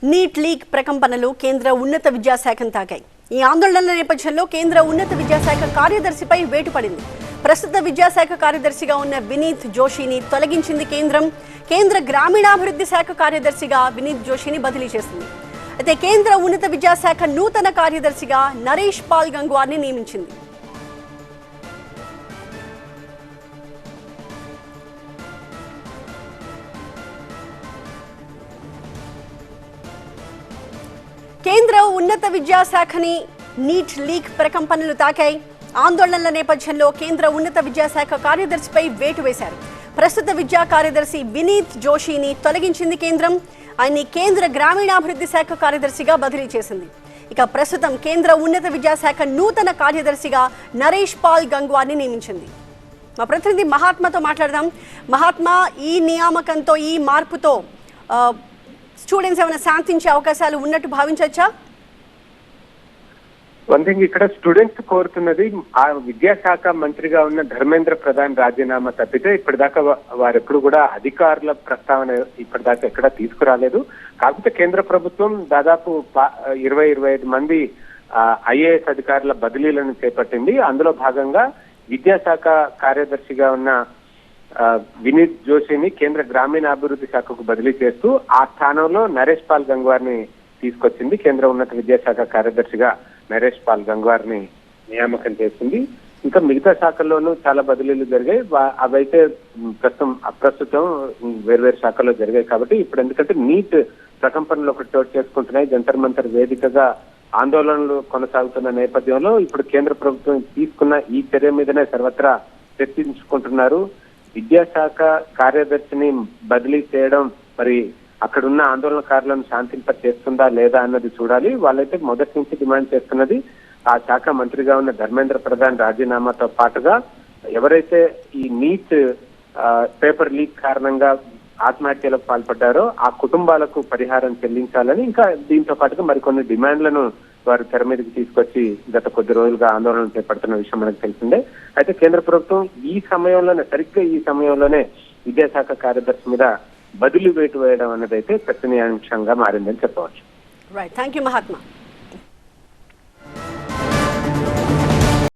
Neat leak ప్రకంపనలు కేంద్ర ఉన్నత విద్యాశాఖను తాకాయి. ఈ ఆందోళనల నేపథ్యంలో కేంద్ర ఉన్నత విద్యాశాఖ కార్యదర్శిపై వేటు పడింది. ప్రస్తుత విద్యాశాఖ కార్యదర్శిగా ఉన్న వినీత్ జోషిని తొలగించింది కేంద్రం. కేంద్ర గ్రామీణాభివృద్ధి శాఖ కార్యదర్శిగా వినీత్ జోషిని బదిలీ చేసింది. అయితే కేంద్ర ఉన్నత విద్యాశాఖ నూతన కార్యదర్శిగా నరేష్ పాల్ గంగ్వార్ని నియమించింది. కేంద్ర ఉన్నత విద్యాశాఖని నీట్ లీక్ ప్రకంపనలు తాకాయి. ఆందోళనల నేపథ్యంలో కేంద్ర ఉన్నత విద్యాశాఖ కార్యదర్శిపై వేటు వేశారు. ప్రస్తుత విద్యా కార్యదర్శి వినీత్ జోషిని తొలగించింది కేంద్రం. ఆయన్ని కేంద్ర గ్రామీణాభివృద్ధి శాఖ కార్యదర్శిగా బదిలీ చేసింది. ఇక ప్రస్తుతం కేంద్ర ఉన్నత విద్యాశాఖ నూతన కార్యదర్శిగా నరేష్ పాల్ గంగ్వార్ని నియమించింది. మా ప్రతినిధి మహాత్మాతో మాట్లాడదాం. మహాత్మా, ఈ నియామకంతో, ఈ మార్పుతో స్టూడెంట్స్ ఏమైనా శాంతించే అవకాశాలు ఉన్నట్టు భావించవచ్చా? వన్ థింగ్, ఇక్కడ స్టూడెంట్స్ కోరుతున్నది ఆ విద్యాశాఖ మంత్రిగా ఉన్న ధర్మేంద్ర ప్రధాన్ రాజీనామా తప్పితే ఇప్పటిదాకా వారెప్పుడు కూడా అధికారుల ప్రస్తావన ఇప్పటిదాకా ఎక్కడా తీసుకురాలేదు. కాకపోతే కేంద్ర ప్రభుత్వం దాదాపు 20-25 మంది ఐఏఎస్ అధికారుల బదిలీలను చేపట్టింది. అందులో భాగంగా విద్యాశాఖ కార్యదర్శిగా ఉన్న వినీత్ జోషిని కేంద్ర గ్రామీణాభివృద్ధి శాఖకు బదిలీ చేస్తూ ఆ స్థానంలో నరేష్ పాల్ గంగ్వార్ని తీసుకొచ్చింది. కేంద్ర ఉన్నత విద్యాశాఖ కార్యదర్శిగా నరేష్ పాల్ గంగ్వార్ని నియామకం చేసింది. ఇంకా మిగతా శాఖల్లోనూ చాలా బదిలీలు జరిగాయి. అవైతే అప్రస్తుతం వేర్వేరు శాఖల్లో జరిగాయి. కాబట్టి ఇప్పుడు ఎందుకంటే నీట్ ప్రకంపనలు ఒకటి చోటు చేసుకుంటున్నాయి. జంతర్ మంతర్ వేదికగా ఆందోళనలు కొనసాగుతున్న నేపథ్యంలో ఇప్పుడు కేంద్ర ప్రభుత్వం తీసుకున్న ఈ చర్య మీదనే సర్వత్రా చర్చించుకుంటున్నారు. విద్యాశాఖ కార్యదర్శిని బదిలీ చేయడం మరి అక్కడున్న ఆందోళనకారులను శాంతింప చేస్తుందా లేదా అన్నది చూడాలి. వాళ్ళైతే మొదటి నుంచి డిమాండ్ చేస్తున్నది ఆ శాఖ మంత్రిగా ఉన్న ధర్మేంద్ర ప్రధాన్ రాజీనామాతో పాటుగా ఎవరైతే ఈ నీట్ పేపర్ లీక్ కారణంగా ఆత్మహత్యలకు పాల్పడ్డారో ఆ కుటుంబాలకు పరిహారం చెల్లించాలని, ఇంకా దీంతో పాటుగా మరికొన్ని డిమాండ్లను వారు తెర మీదకి తీసుకొచ్చి గత కొద్ది రోజులుగా ఆందోళన చేపడుతున్న విషయం మనకు తెలిసిందే. అయితే కేంద్ర ప్రభుత్వం సరిగ్గా ఈ సమయంలోనే విద్యాశాఖ కార్యదర్శి మీద బదిలీ వేటు వేయడం అన్నదైతే చర్చనీయాంశంగా మారిందని చెప్పవచ్చు. Right, thank you Mahatma.